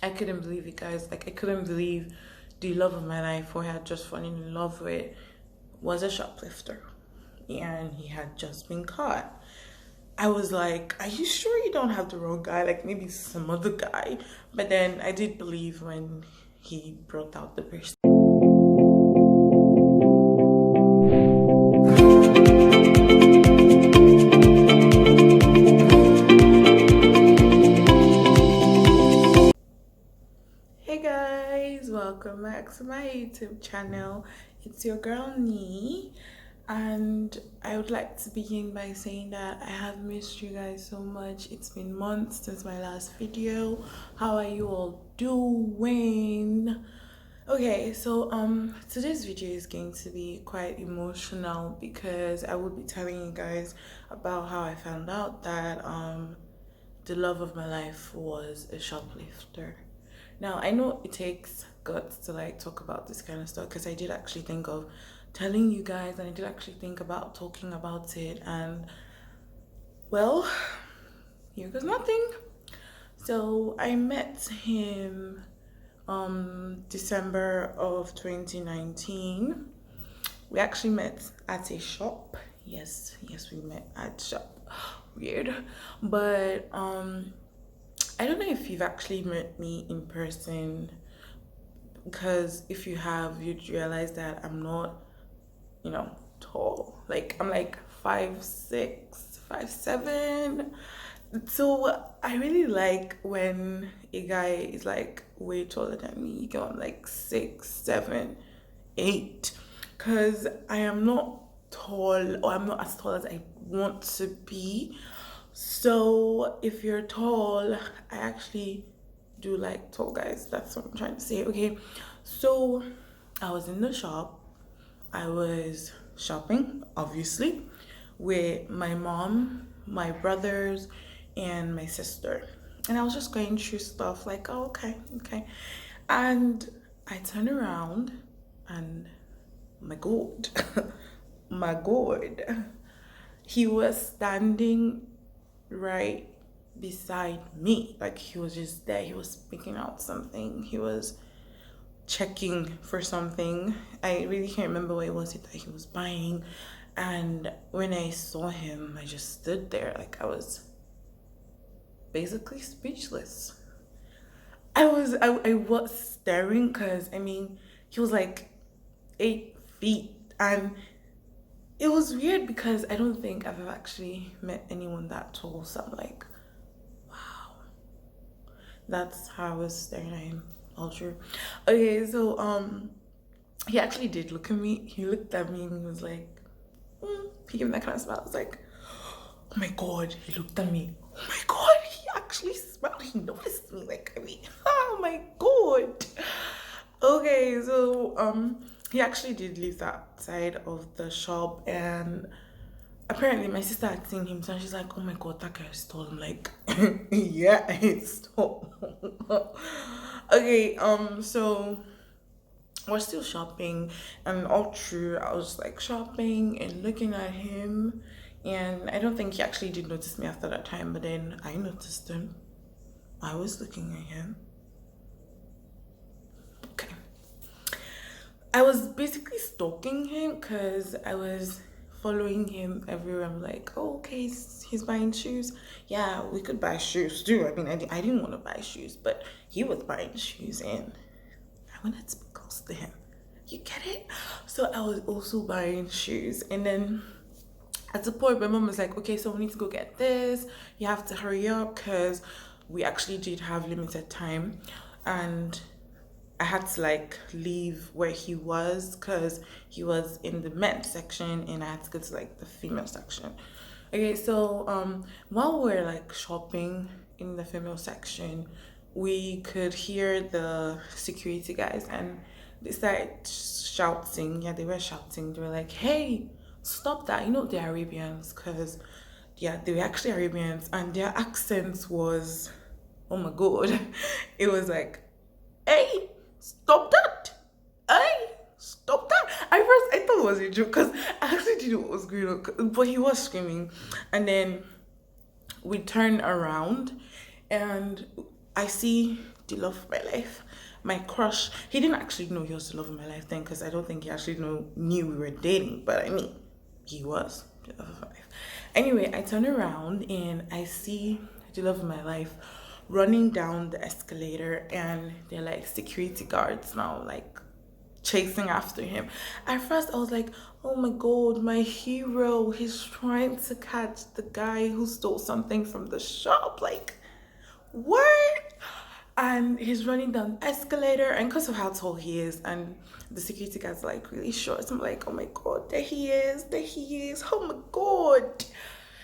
I couldn't believe it, guys. Like, I couldn't believe the love of my life, who I had just fallen in love with, was a shoplifter. And he had just been caught. I was like, are you sure you don't have the wrong guy? Like, maybe some other guy. But then I did believe when he brought out the person. Hey guys, welcome back to my YouTube channel. It's your girl Nee, and I would like to begin by saying that I have missed you guys so much. It's been months since my last video. How are you all doing? Okay, so today's video is going to be quite emotional because I will be telling you guys about how I found out that the love of my life was a shoplifter. Now, I know it takes guts to like talk about this kind of stuff because I did actually think of telling you guys, and I did actually think about talking about it, and well, here goes nothing. So I met him December of 2019. We actually met at a shop. Yes, we met at shop. Weird. But I don't know if you've actually met me in person, because if you have, you'd realize that I'm not, tall. Like, I'm like 5'6", 5'7". So I really like when a guy is like way taller than me. You go, I'm like 6, 7, 8, because I am not tall, or I'm not as tall as I want to be. So if you're tall, I actually do like tall guys. That's what I'm trying to say. Okay, so I was in the shop. I was shopping, obviously, with my mom, my brothers, and my sister. And I was just going through stuff like, oh, okay. And I turned around and my God, my God, he was standing right beside me. Like, he was just there. He was picking out something. He was checking for something. I really can't remember what it was that he was buying. And when I saw him, I just stood there. Like, I was basically speechless. I was staring because, I mean, he was like 8 feet, and it was weird because I don't think I've ever actually met anyone that tall. So I'm like, wow, that's how I was staring at him. All true. Okay, so he actually did look at me. He looked at me and he was like, he gave me that kind of smile. I was like, oh my God, he looked at me. Oh my God, he actually smiled. He noticed me. Like, I mean, oh my God. Okay, so he actually did leave that side of the shop, and apparently my sister had seen him, so she's like, oh my God, that guy is tall. I'm like, yeah, he's tall. Okay, so we're still shopping, and all through I was like shopping and looking at him, and I don't think he actually did notice me after that time, but then I noticed him. I was looking at him. Okay, I was basically stalking him because I was following him everywhere. I'm like, oh, okay, he's buying shoes. Yeah, we could buy shoes too. I mean, I didn't want to buy shoes, but he was buying shoes, and I wanted to be close to him. You get it? So I was also buying shoes, and then at the point, my mom was like, okay, so we need to go get this. You have to hurry up because we actually did have limited time, and I had to like leave where he was because he was in the men's section and I had to go to like the female section. Okay, so while we're like shopping in the female section, we could hear the security guys, and they started shouting. Yeah, they were shouting. They were like, hey, stop that. You know, they're Arabians, because yeah, they were actually Arabians, and their accents was, oh my God, it was like, hey, stop that. Hey, stop that. At first, I thought it was a joke because I actually didn't know what was going on, but he was screaming. And then we turn around and I see the love of my life. My crush. He didn't actually know he was the love of my life then, because I don't think he actually knew we were dating. But I mean, he was the love of my life. Anyway, I turn around and I see the love of my life running down the escalator, and they're like security guards now, like chasing after him. At first, I was like, oh my god, my hero, he's trying to catch the guy who stole something from the shop. Like, what? And he's running down the escalator, and because of how tall he is, and the security guy's like really short, so I'm like, oh my god, there he is, oh my god.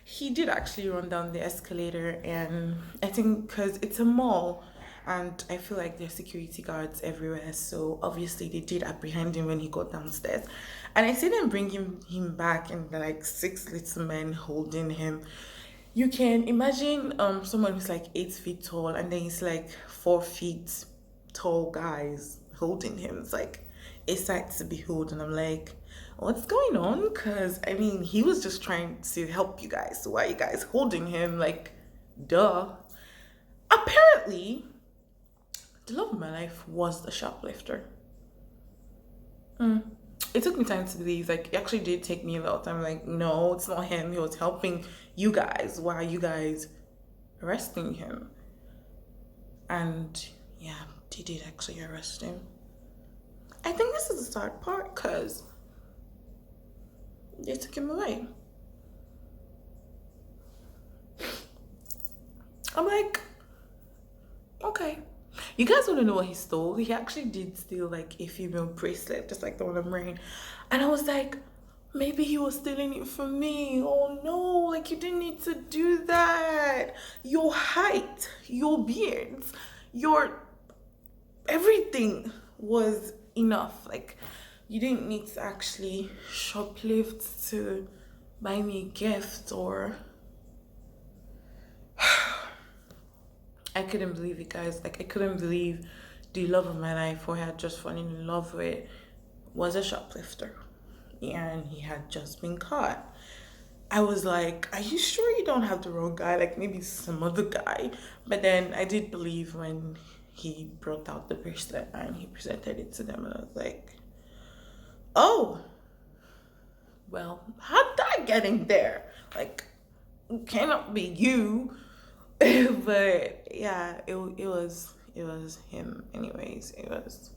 He did actually run down the escalator, and I think because it's a mall, and I feel like there's security guards everywhere, so obviously they did apprehend him when he got downstairs. And I see them bringing him back, and they're like 6 little men holding him. You can imagine someone who's like 8 feet tall, and then he's like 4 feet tall guys holding him. It's like a sight to behold, and I'm like, what's going on? Because I mean, he was just trying to help you guys, so why are you guys holding him? Like, duh. Apparently, the love of my life was the shoplifter. It took me time to believe. Like, it actually did take me a lot of time. Like, no, it's not him. He was helping you guys. Why are you guys arresting him? And yeah, they did actually arrest him. I think this is the sad part, because they took him away. I'm like, okay. You guys want to know what he stole? He actually did steal like a female bracelet, just like the one I'm wearing. And I was like, maybe he was stealing it from me. Oh no, like you didn't need to do that. Your height, your beards, your everything was enough. Like, you didn't need to actually shoplift to buy me a gift. Or I couldn't believe it, guys. Like, I couldn't believe the love of my life, who I had just fallen in love with, was a shoplifter, and he had just been caught. I was like, are you sure you don't have the wrong guy? Like, maybe some other guy. But then I did believe when he brought out the bracelet and he presented it to them, and I was like, oh, well, how did I get in there? Like, it cannot be you. But yeah, it was him. Anyways, it was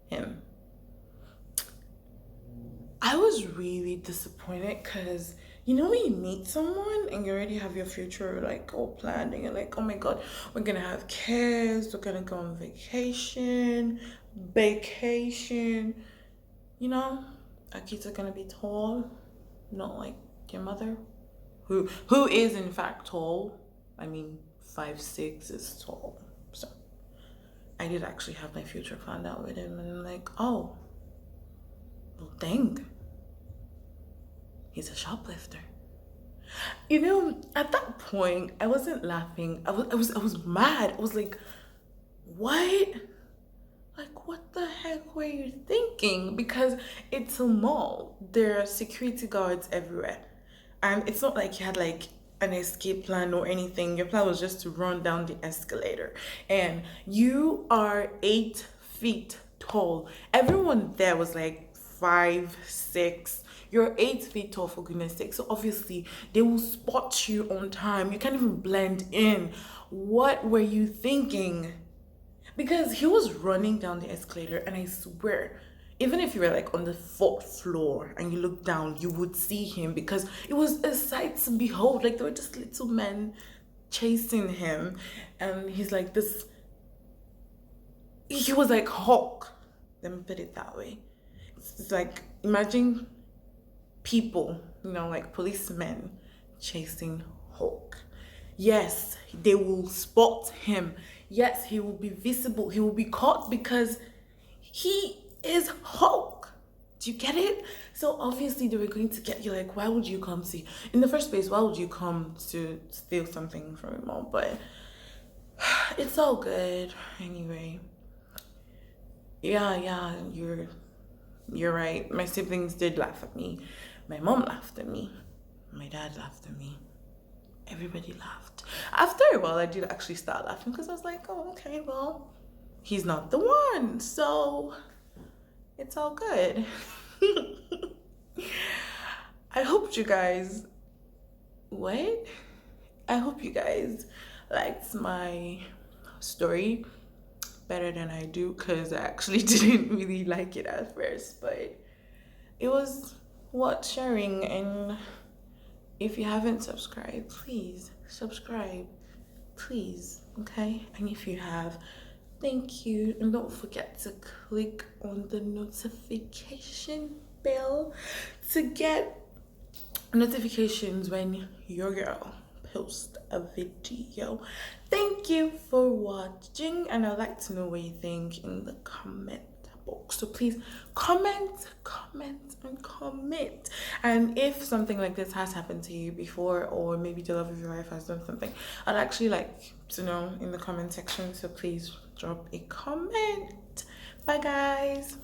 him. I was really disappointed, because you know when you meet someone and you already have your future like all planned, and you're like, oh my god, we're gonna have kids, we're gonna go on vacation. You know, our kids are gonna be tall, not like your mother, who is in fact tall. I mean, 5'6" is tall. So I did actually have my future planned out with him, and I'm like, oh, well, dang, he's a shoplifter. You know, at that point, I wasn't laughing. I was mad. I was like, what? Like, what the heck were you thinking? Because it's a mall. There are security guards everywhere. And it's not like you had like an escape plan or anything. Your plan was just to run down the escalator. And you are 8 feet tall. Everyone there was like 5, 6. You're 8 feet tall, for goodness sake. So obviously they will spot you on time. You can't even blend in. What were you thinking? Because he was running down the escalator, and I swear, even if you were like on the 4th floor and you look down, you would see him, because it was a sight to behold. Like, there were just little men chasing him, and he's like this. He was like Hulk. Let me put it that way. It's like, imagine people, you know, like policemen chasing Hulk. Yes, they will spot him. Yes, he will be visible. He will be caught, because he is Hulk. Do you get it? So obviously they were going to get you. Like, why would you come see? In the first place, why would you come to steal something from your mom? But it's all good anyway. Yeah, you're right. My siblings did laugh at me. My mom laughed at me. My dad laughed at me. everybody laughed. After a while, I did actually start laughing because I was like, oh, okay, well, he's not the one, so it's all good. I hope you guys, what? I hope you guys liked my story better than I do, because I actually didn't really like it at first, but it was worth sharing. And if you haven't subscribed, please subscribe, please, okay? And if you have, thank you. And don't forget to click on the notification bell to get notifications when your girl post a video. Thank you for watching, and I'd like to know what you think in the comment box. So please comment. And if something like this has happened to you before, or maybe the love of your life has done something, I'd actually like to know in the comment section. So please drop a comment. Bye guys.